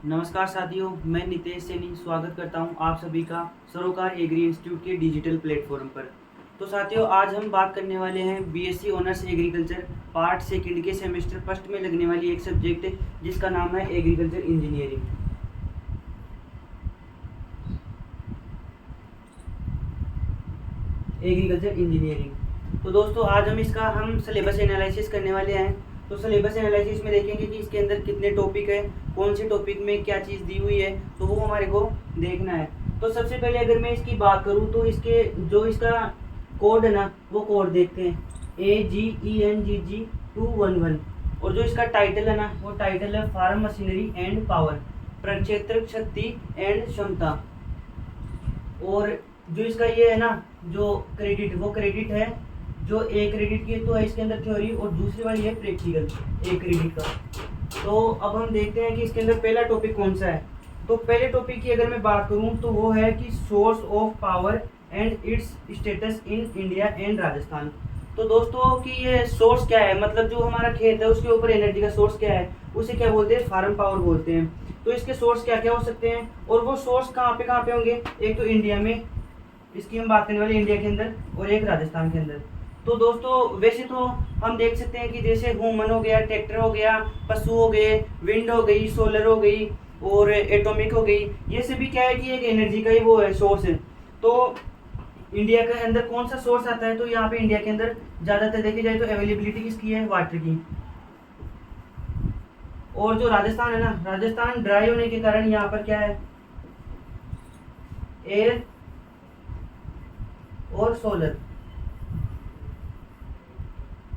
नमस्कार साथियों, मैं नितेश सैनी स्वागत करता हूं आप सभी का सरोकार एग्री इंस्टीट्यूट के डिजिटल प्लेटफॉर्म पर। तो साथियों, आज हम बात करने वाले हैं BSc honours agriculture part second के सेमेस्टर फर्स्ट में लगने वाली एक सब्जेक्ट जिसका नाम है एग्रीकल्चर इंजीनियरिंग। तो दोस्तों, आज हम सिलेबस एनालिसिस करने वाले हैं। तो सिलेबस एनालिसिस में देखेंगे कि इसके अंदर कितने टॉपिक है, कौन से टॉपिक में क्या चीज़ दी हुई है, तो वो हमारे को देखना है। तो सबसे पहले अगर मैं इसकी बात करूँ तो इसका कोड है ना, वो कोड देखते हैं AGENGG211। और जो इसका टाइटल है ना, वो टाइटल है फार्म मशीनरी एंड पावर, प्रक्षेत्र शक्ति एंड क्षमता। और जो इसका ये है ना, जो क्रेडिट, वो क्रेडिट है जो ए क्रेडिट की तो है इसके अंदर थ्योरी, और दूसरी वाली है प्रैक्टिकल ए क्रेडिट का। तो अब हम देखते हैं कि इसके अंदर पहला टॉपिक कौन सा है। तो पहले टॉपिक की अगर मैं बात करूं तो वो है कि source of power and its status in India and Rajasthan. तो दोस्तों कि ये सोर्स क्या है, मतलब जो हमारा खेत है उसके ऊपर एनर्जी का सोर्स क्या है, उसे क्या बोलते हैं, फार्म पावर बोलते हैं। तो इसके सोर्स क्या क्या हो सकते हैं और वो सोर्स कहाँ पे होंगे। एक तो इंडिया में, इसकी हम बात करने वाले इंडिया के अंदर, और एक राजस्थान के अंदर। तो दोस्तों वैसे तो हम देख सकते हैं कि जैसे ह्यूमन हो गया, ट्रैक्टर हो गया, पशु हो गए, विंड हो गई, सोलर हो गई और एटॉमिक हो गई, ये सभी क्या है कि एक एनर्जी का ही वो है, सोर्स है। तो इंडिया के अंदर कौन सा सोर्स आता है, तो यहाँ पे इंडिया के अंदर ज़्यादातर देखी जाए तो अवेलेबिलिटी किसकी है, वाटर की। और जो राजस्थान है ना, राजस्थान ड्राई होने के कारण यहाँ पर क्या है, एयर और सोलर।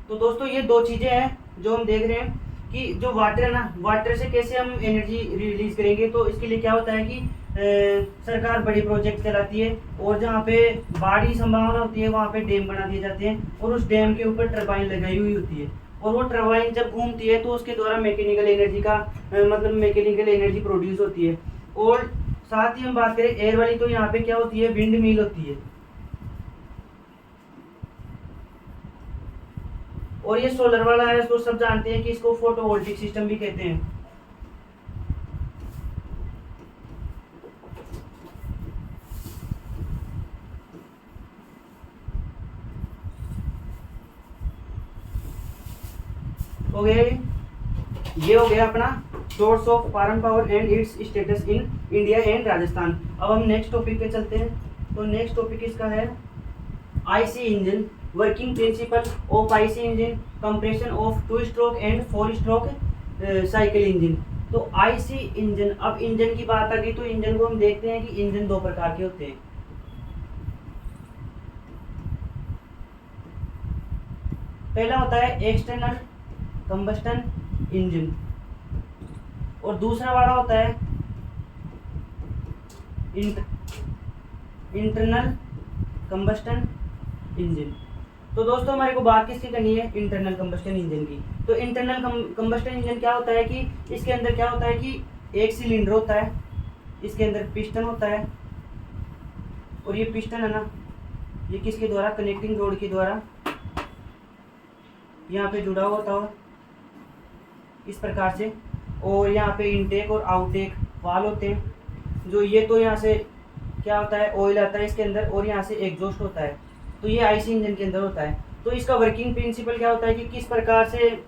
तो दोस्तों ये दो चीजें हैं जो हम देख रहे हैं कि जो वाटर है ना, वाटर से कैसे हम एनर्जी रिलीज करेंगे। तो इसके लिए क्या होता है कि सरकार बड़ी प्रोजेक्ट चलाती है, और जहाँ पे बाढ़ की संभावना होती है वहाँ पे डैम बना दिए जाते हैं, और उस डैम के ऊपर टरबाइन लगाई हुई होती है, और वो टरबाइन जब घूमती है तो उसके द्वारा मैकेनिकल एनर्जी का मतलब मैकेनिकल एनर्जी प्रोड्यूस होती है। और साथ ही हम बात करें एयर वाली, तो यहाँ पे क्या होती है, विंड मिल होती है। और ये सोलर वाला है, इसको सब जानते हैं कि इसको फोटोवोल्टिक सिस्टम भी कहते हैं। हो गया ये हो गया अपना source of farm power and its status in India and Rajasthan. अब हम नेक्स्ट टॉपिक पे चलते हैं। तो नेक्स्ट टॉपिक इसका है IC engine, working principle of IC engine, compression of 2 stroke and 4 stroke cycle engine. तो आईसी इंजन, अब इंजन की बात आ गई तो इंजन को हम देखते हैं कि इंजन दो प्रकार के होते हैं। पहला होता है एक्सटर्नल कंबस्टन इंजन, और दूसरा वाला होता है इंटरनल कंबस्टन इंजन। तो दोस्तों हमारे को बात किसकी करनी है, इंटरनल कंबस्टन इंजन की। तो इंटरनल कंबस्टन इंजन क्या होता है कि इसके अंदर क्या होता है कि एक सिलेंडर होता है, इसके अंदर पिस्टन होता है, और ये पिस्टन है ना, ये किसके द्वारा, कनेक्टिंग रोड के द्वारा यहाँ पे जुड़ा हुआ होता है इस प्रकार से। और यहाँ पे इनटेक और आउटटेक वाल होते हैं। जो ये तो यहाँ से क्या होता है, ऑयल आता है इसके अंदर, और यहाँ से एग्जॉस्ट होता है। तो ये आईसी इंजन के अंदर होता है। तो इसका वर्किंग प्रिंसिपल क्या होता है कि किस प्रकार से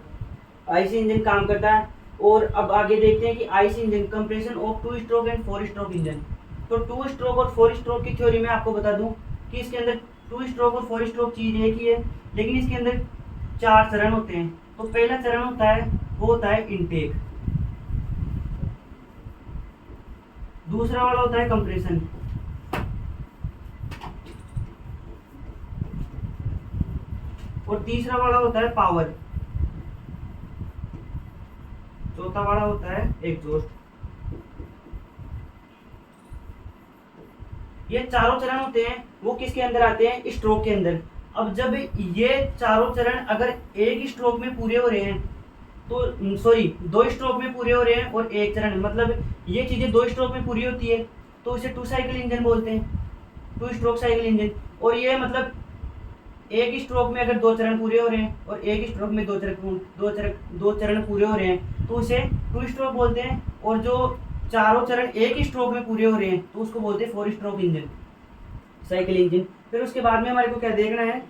आईसी इंजन काम करता है। और अब आगे देखते हैं कि IC engine compression of 2 stroke and 4 stroke engine. तो 2 स्ट्रोक और 4 स्ट्रोक की थ्योरी में आपको बता दूं कि इसके अंदर 2 स्ट्रोक और 4 स्ट्रोक चीज एक ही है, लेकिन इसके अंदर 4 चरण होते हैं। तो पहला चरण होता है वो होता है इनटेक, दूसरा वाला होता है कंप्रेशन, और तीसरा वाला होता है पावर, चौथा वाला होता है एग्जॉस्ट। ये चारों चरण होते हैं वो किसके अंदर आते हैं, स्ट्रोक के अंदर। अब जब ये चारों चरण अगर एक स्ट्रोक में पूरे हो रहे हैं, तो सॉरी 2 स्ट्रोक में पूरे हो रहे हैं और एक चरण, मतलब ये चीजें 2 स्ट्रोक में पूरी होती है तो इसे 2 साइकिल इंजन बोलते हैं, 2 स्ट्रोक साइकिल इंजन। और ये मतलब एक स्ट्रोक में अगर 2 चरण पूरे हो रहे हैं और एक स्ट्रोक में 2 चरण पूरे हो रहे हैं तो उसे 2 स्ट्रोक बोलते हैं। और जो चारों चरण एक ही स्ट्रोक में पूरे हो रहे हैं तो उसको बोलते हैं 4 स्ट्रोक इंजन, साइकिल इंजन। फिर उसके बाद में हमारे को क्या देखना है,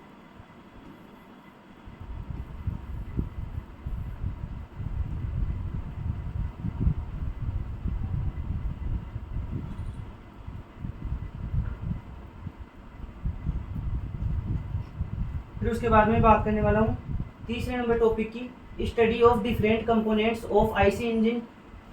फिर उसके बाद में बात करने वाला हूँ तीसरे नंबर टॉपिक की, study of different components of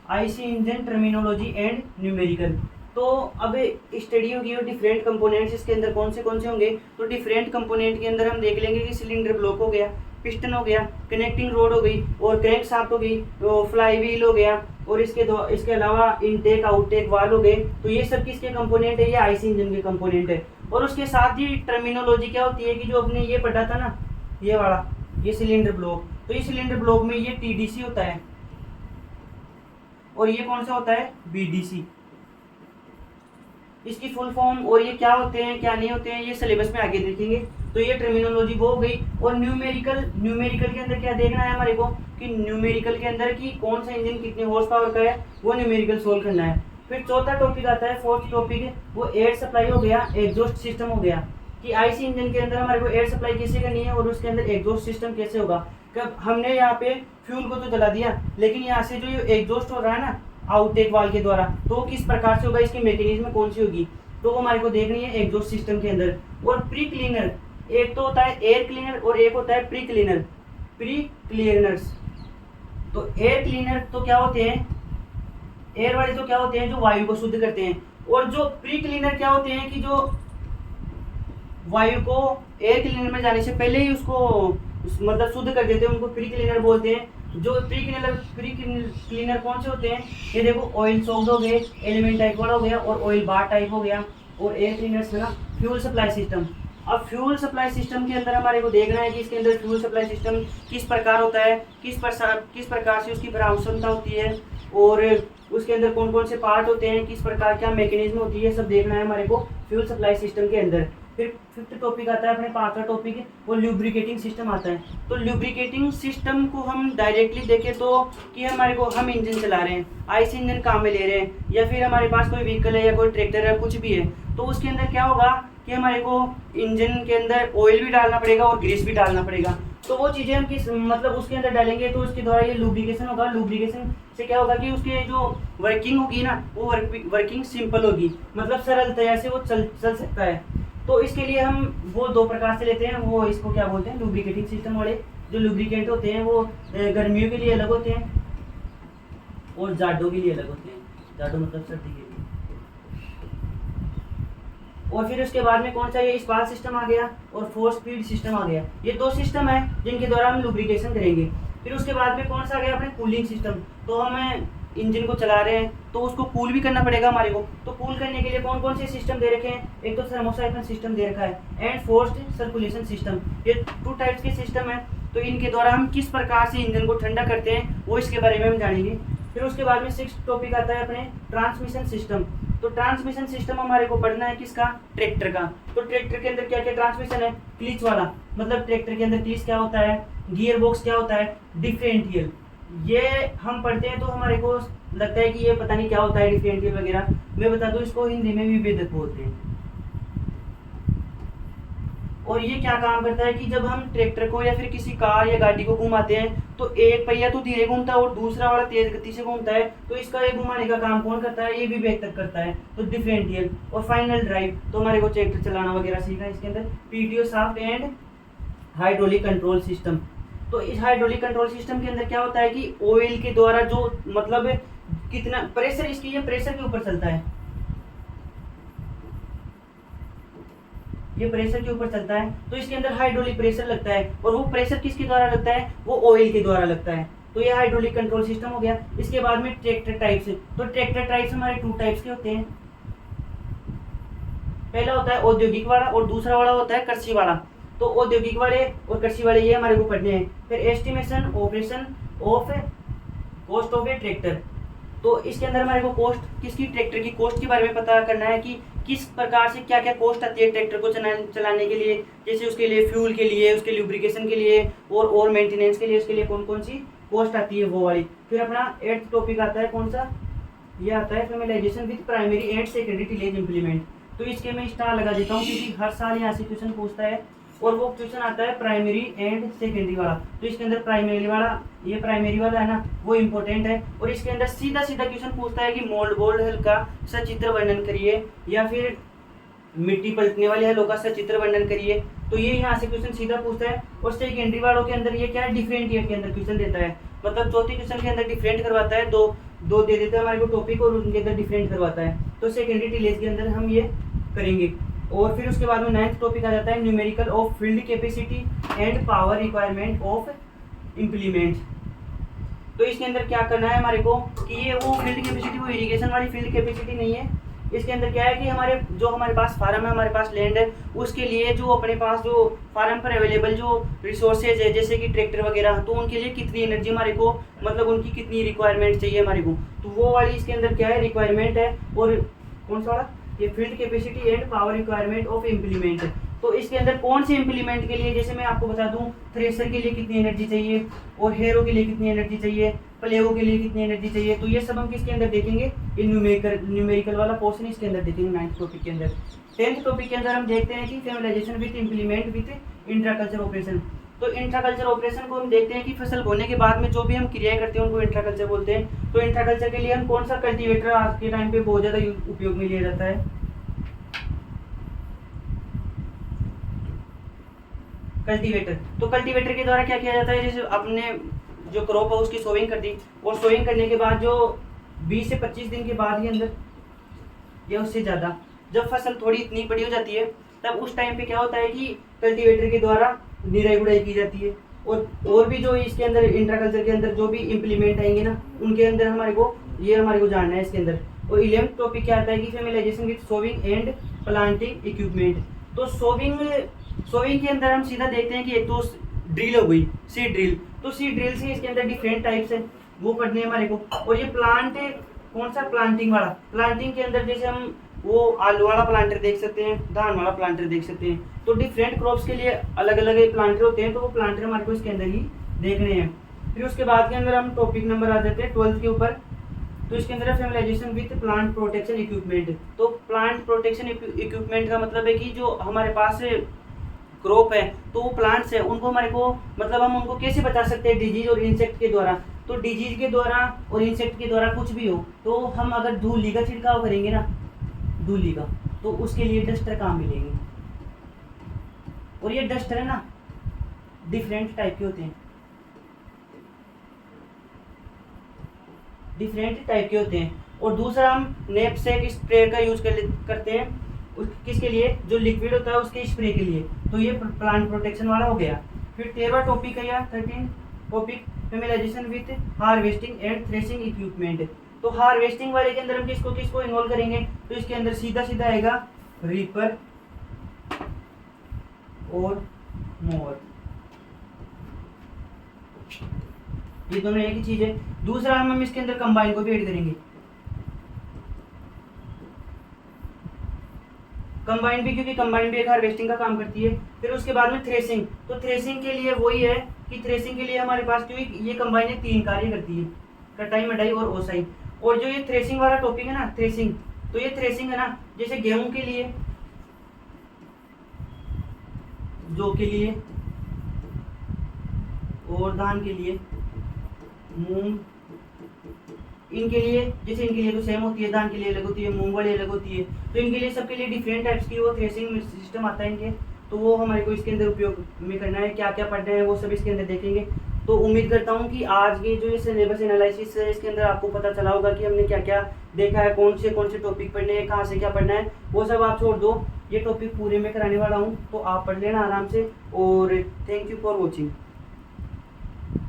IC engine terminology and numerical. तो अब स्टडी होगी और डिफरेंट कंपोनेंट्स इसके अंदर कौन से होंगे, तो डिफरेंट कंपोनेंट के अंदर हम देख लेंगे कि सिलेंडर ब्लॉक हो गया, पिस्टन हो गया, कनेक्टिंग रोड हो गई और क्रैंक शाफ्ट हो गई, फ्लाई व्हील हो गया और इसके अलावा इनटेक आउटटेक वाल हो गए। तो ये सब किसके कंपोनेंट है, ये आईसी इंजन के कंपोनेंट है। और उसके साथ ही टर्मिनोलॉजी क्या होती है कि जो अपने ये पढ़ा था ना, ये वाला, ये सिलेंडर ब्लॉक, तो ये सिलेंडर ब्लॉक में ये टीडीसी होता है और ये कौन सा होता है, बीडीसी, इसकी फुल फॉर्म और ये क्या होते हैं क्या नहीं होते हैं ये सिलेबस में आगे देखेंगे। तो ये टर्मिनोलॉजी वो हो गई। और न्यूमेरिकल के अंदर क्या देखना है हमारे को कि न्यूमेरिकल के अंदर की कौन सा इंजन कितने हॉर्स पावर का है वो न्यूमेरिकल सोल्व करना है। फिर चौथा टॉपिक आता है, फोर्थ टॉपिक, वो एयर सप्लाई हो गया, एग्जॉस्ट सिस्टम हो गया कि आईसी इंजन के अंदर हमारे को एयर सप्लाई कैसे करनी है और उसके अंदर एग्जॉस्ट सिस्टम कैसे होगा। कब हमने यहाँ पे फ्यूल को तो जला दिया, लेकिन यहाँ से जो एग्जॉस्ट हो रहा है ना आउटटेक वाल के द्वारा, तो किस प्रकार से होगा, इसकी मैकेनिज्म कौन सी होगी, तो वो हमारे को देखनी है एग्जॉस्ट सिस्टम के अंदर। और प्री क्लीनर, एक तो होता है एयर क्लीनर और एक होता है प्री क्लीनर्स। तो एयर क्लीनर तो क्या होते हैं, एयर वाले तो क्या होते हैं जो वायु को शुद्ध करते हैं, और जो प्री क्लीनर क्या होते हैं कि जो वायु को एयर क्लीनर में जाने से पहले ही उसको मतलब शुद्ध कर देते हैं, उनको प्री क्लीनर बोलते हैं। जो प्री क्लीनर कौन से होते हैं, ये देखो ऑयल सॉक्ड हो गए, एलिमेंट टाइप वाला हो गया और ऑयल बार टाइप हो गया। और एयर क्लीनर्स है ना फ्यूल सप्लाई सिस्टम। अब फ्यूल सप्लाई सिस्टम के अंदर हमारे को देखना है कि इसके अंदर फ्यूल सप्लाई सिस्टम किस प्रकार होता है, किस प्रकार से उसकी भराव क्षमता होती है और उसके अंदर कौन कौन से पार्ट होते हैं, किस प्रकार क्या मैकेनिज्म होती है, सब देखना है हमारे को फ्यूल सप्लाई सिस्टम के अंदर। फिर फिफ्थ टॉपिक आता है अपने पांचवा टॉपिक, वो ल्यूब्रिकेटिंग सिस्टम आता है। तो ल्यूब्रिकेटिंग सिस्टम को हम डायरेक्टली देखें तो कि हमारे को हम इंजन चला रहे हैं, आईसी इंजन काम में ले रहे हैं, या फिर हमारे पास कोई व्हीकल है या कोई ट्रैक्टर है कुछ भी है, तो उसके अंदर क्या होगा कि हमारे को इंजन के अंदर ऑयल भी डालना पड़ेगा और ग्रीस भी डालना पड़ेगा। तो वो चीज़ें हम किस मतलब उसके अंदर डालेंगे तो उसके द्वारा ये लुब्रिकेशन होगा। लुब्रिकेशन से क्या होगा कि उसके जो वर्किंग होगी ना वो वर्किंग सिंपल होगी, मतलब सरल तरह से वो चल सकता है। तो इसके लिए हम वो दो प्रकार से लेते हैं, वो इसको क्या बोलते हैं लुब्रिकेटिंग सिस्टम वाले। जो लुब्रिकेंट होते हैं वो गर्मियों के लिए अलग होते हैं और जाड़ों के लिए अलग होते हैं, जाड़ों मतलब सर्दी के लिए। और फिर उसके बाद में कौन सा, ये स्पार्क सिस्टम आ गया और फोर्स फीड सिस्टम आ गया। ये दो सिस्टम है जिनके द्वारा हम लुब्रिकेशन करेंगे। फिर उसके बाद में कौन सा आ गया अपने कूलिंग सिस्टम। तो हम इंजन को चला रहे हैं तो उसको कूल भी करना पड़ेगा हमारे को। तो कूल करने के लिए कौन कौन से सिस्टम दे रखे हैं, एक तो थर्मोसाइक्लिंग सिस्टम दे रखा है एंड फोर्स्ड सर्कुलेशन सिस्टम। ये 2 टाइप्स के सिस्टम है। तो इनके द्वारा हम किस प्रकार से इंजन को ठंडा करते हैं वो इसके बारे में हम जानेंगे। फिर उसके बाद में 6th टॉपिक आता है अपने ट्रांसमिशन सिस्टम। तो ट्रांसमिशन सिस्टम हमारे को पढ़ना है किसका, ट्रैक्टर का। तो ट्रैक्टर के अंदर क्या क्या ट्रांसमिशन है, क्लिच वाला, मतलब ट्रैक्टर के अंदर क्लिच क्या होता है, गियर बॉक्स क्या होता है, डिफरेंशियल। ये हम पढ़ते हैं तो हमारे को लगता है कि ये पता नहीं क्या होता है डिफरेंशियल वगैरह। मैं बता दूं इसको हिंदी में विभेदक बोलते हैं। और ये क्या काम करता है कि जब हम ट्रैक्टर को या फिर किसी कार या गाड़ी को घुमाते हैं तो एक पहिया तो धीरे घूमता है और दूसरा वाला तेज गति से घूमता है। तो इसका ये घुमाने का काम कौन करता है, ये विभेदक करता है, तो डिफरेंशियल। और फाइनल ड्राइव, तो हमारे को ट्रैक्टर चलाना वगैरह सीखना है इसके अंदर। PTO shaft and hydraulic control system. तो इस हाइड्रोलिक कंट्रोल सिस्टम के अंदर क्या होता है कि ऑयल के द्वारा जो मतलब कितना प्रेशर, इसकी ये प्रेशर के ऊपर चलता है, ये प्रेशर के ऊपर चलता है। तो इसके अंदर हाइड्रोलिक प्रेशर लगता है और वो प्रेशर किसके द्वारा लगता है, वो ऑयल के द्वारा लगता है। तो ये हाइड्रोलिक कंट्रोल सिस्टम हो गया। इसके बाद में ट्रैक्टर टाइप्स। तो ट्रैक्टर टाइप्स हमारे 2 टाइप्स के होते हैं। पहला होता है औद्योगिक वाला और दूसरा वाला होता है कृषि वाला। तो औद्योगिक वाले और कृषि वाले ये हमारे को पढ़ने हैं। फिर estimation operation of cost of A tractor. तो इसके अंदर हमारे को कॉस्ट किसकी, ट्रैक्टर की कॉस्ट के बारे में पता करना है कि किस प्रकार से क्या क्या कॉस्ट आती है ट्रैक्टर को चलाने के लिए, जैसे उसके लिए फ्यूल के लिए, उसके लुब्रिकेशन के लिए और मेंटेनेंस के लिए, उसके लिए कौन कौन सी कॉस्ट आती है वो वाली। फिर अपना 8th टॉपिक आता है कौन सा, ये आता है familiarization with primary and secondary tillage implement. तो इसके मैं स्टार लगा देता हूँ क्योंकि हर साल यहाँ से क्वेश्चन पूछता है, और वो क्वेश्चन आता है प्राइमरी एंड सेकेंडरी वाला। तो इसके अंदर प्राइमरी वाला, ये प्राइमरी वाला है ना, वो इंपॉर्टेंट है। और इसके अंदर सीधा सीधा क्वेश्चन पूछता है कि मोल्ड बोल्ड हल का सचित्र वर्णन करिए, या फिर मिट्टी पलटने वाले हलों का सचित्र वर्णन करिए। तो ये यहाँ से क्वेश्चन सीधा पूछता है। और सेकेंडरी वालों के अंदर ये क्या है, डिफरेंट ईयर के अंदर क्वेश्चन देता है, मतलब चौथी क्वेश्चन के अंदर डिफरेंट करवाता है, दो दे देता है हमारे को टॉपिक और उनके अंदर डिफरेंट करवाता है। तो सेकेंडरी टिलेज के अंदर हम ये करेंगे। और फिर उसके बाद में 9th टॉपिक आ जाता है numerical of field capacity and power requirement of implement. तो इसके अंदर क्या करना है हमारे को कि ये वो फील्ड कैपेसिटी, वो इरिगेशन वाली फील्ड कैपेसिटी नहीं है। इसके अंदर क्या है कि हमारे पास फार्म है, हमारे पास लैंड है, उसके लिए जो अपने पास जो फार्म पर अवेलेबल जो रिसोर्सेज है जैसे कि ट्रैक्टर वगैरह, तो उनके लिए कितनी एनर्जी हमारे को, मतलब उनकी कितनी रिक्वायरमेंट चाहिए हमारे को, तो वो वाली इसके अंदर क्या है, रिक्वायरमेंट है। और कौन सा वाला, ये field capacity and power requirement of implement. तो इसके अंदर कौन से इम्प्लीमेंट के लिए, जैसे मैं आपको बता दूं, थ्रेसर के लिए कितनी एनर्जी चाहिए, और हेरो के लिए कितनी एनर्जी चाहिए, प्लेवो के लिए कितनी एनर्जी चाहिए, तो ये सब हम किसके अंदर देखेंगे, ये न्यूमेरिकल वाला पोर्शन इसके अंदर देखेंगे 9th टॉपिक के अंदर। 10th टॉपिक के अंदर हम देखते हैं कि familiarization with implement with इंट्राकल्चर operation. तो इंट्राकल्चर ऑपरेशन को हम देखते हैं कि फसल बोने के बाद में जो भी हम क्रियाएं करते हैं उनको इंट्राकल्चर बोलते हैं। तो इंट्राकल्चर के लिए हम कौन सा कल्टीवेटर आज के टाइम पे बहुत ज़्यादा उपयोग में लिया जाता है, कल्टीवेटर। तो कल्टीवेटर के द्वारा क्या किया जाता है, जैसे अपने जो क्रॉप है उसकी सोइंग कर दी, और सोइंग करने के बाद जो 20 से 25 दिन के बाद ही अंदर या उससे ज़्यादा जब फसल थोड़ी इतनी बड़ी हो जाती है, तब उस टाइम पे क्या होता है कि कल्टीवेटर के द्वारा निराई गुड़ाई की जाती है। और भी जो इसके अंदर इंट्राकल्चर के अंदर जो भी इम्प्लीमेंट आएंगे ना, उनके अंदर हमारे को जानना है इसके अंदर। और 11th टॉपिक क्या आता है कि familiarization with sowing and planting equipment. तो सोविंग के अंदर हम सीधा देखते हैं कि एक तो ड्रिल हो गई, सीड ड्रिल। तो सीड ड्रिल से इसके अंदर डिफरेंट टाइप्स है, वो पढ़ने हमारे को। और ये प्लांट है, कौन सा, प्लांटिंग वाला। प्लांटिंग के अंदर जैसे हम वो आलू वाला प्लांटर देख सकते हैं, धान वाला प्लांटर देख सकते हैं। तो डिफरेंट क्रॉप्स के लिए अलग अलग प्लांटर होते हैं, तो वो प्लांटर हमारे को इसके अंदर ही देखने हैं। फिर उसके बाद के अंदर हम टॉपिक नंबर आ जाते हैं 12th के ऊपर। तो इसके अंदर फेमिलाइजेशन विद प्लांट प्रोटेक्शन इक्विपमेंट। तो प्लांट प्रोटेक्शन इक्विपमेंट का मतलब है कि जो हमारे पास क्रॉप है, तो वो प्लांट्स है, उनको हमारे को, मतलब हम उनको कैसे बचा सकते हैं डिजीज और इंसेक्ट के द्वारा। तो डिजीज के द्वारा और इंसेक्ट के द्वारा कुछ भी हो, तो हम अगर धूली का छिड़काव करेंगे ना, धूली का, तो उसके लिए डस्टर काम मिलेंगे। और ये डस्टर है ना, डिफरेंट टाइप के होते हैं, डिफरेंट टाइप के होते हैं। और दूसरा हम नैपसेक स्प्रे का यूज करते हैं, किसके लिए, जो लिक्विड होता है उसके स्प्रे के लिए। तो ये प्लांट प्रोटेक्शन वाला हो गया। फिर 13वां टॉपिक है या 13 topic familiarization with harvesting and threshing equipment. तो हार्वेस्टिंग वाले के अंदर हम किसको इन्वॉल्व करेंगे, तो इसके अंदर सीधा सीधा आएगा रीपर और मोवर, ये दोनों एक ही चीज है। दूसरा हम इसके अंदर कंबाइन को भी ऐड करेंगे, कंबाइन भी, क्योंकि कंबाइन भी एक हार्वेस्टिंग का काम करती है। फिर उसके बाद में थ्रेसिंग। तो थ्रेसिंग के लिए वही है कि थ्रेसिंग के लिए हमारे पास, क्योंकि ये कंबाइन है, 3 कार्य करती है, कटाई, मडाई और ओसाई। और जो ये थ्रेसिंग वाला टॉपिक है ना, थ्रेसिंग, तो ये थ्रेसिंग है ना, जैसे गेहूं के लिए, जौ के लिए और धान के लिए, मूंग, इनके लिए, जैसे इनके लिए तो सेम होती है, धान के लिए अलग होती है, मूंग वाली अलग होती है। तो इनके लिए, सबके लिए डिफरेंट टाइप्स की वो थ्रेसिंग सिस्टम आता है इनके। तो वो हमारे को इसके अंदर उपयोग में करना है, क्या क्या पढ़ना है वो सब इसके अंदर देखेंगे। तो उम्मीद करता हूँ कि आज के जो ये सिलेबस एनालिसिस है, इसके अंदर आपको पता चला होगा कि हमने क्या क्या देखा है, कौन से टॉपिक पढ़ने हैं, कहाँ से क्या पढ़ना है, वो सब आप छोड़ दो। ये टॉपिक पूरे में कराने वाला हूँ, तो आप पढ़ लेना आराम से। और थैंक यू फॉर वॉचिंग।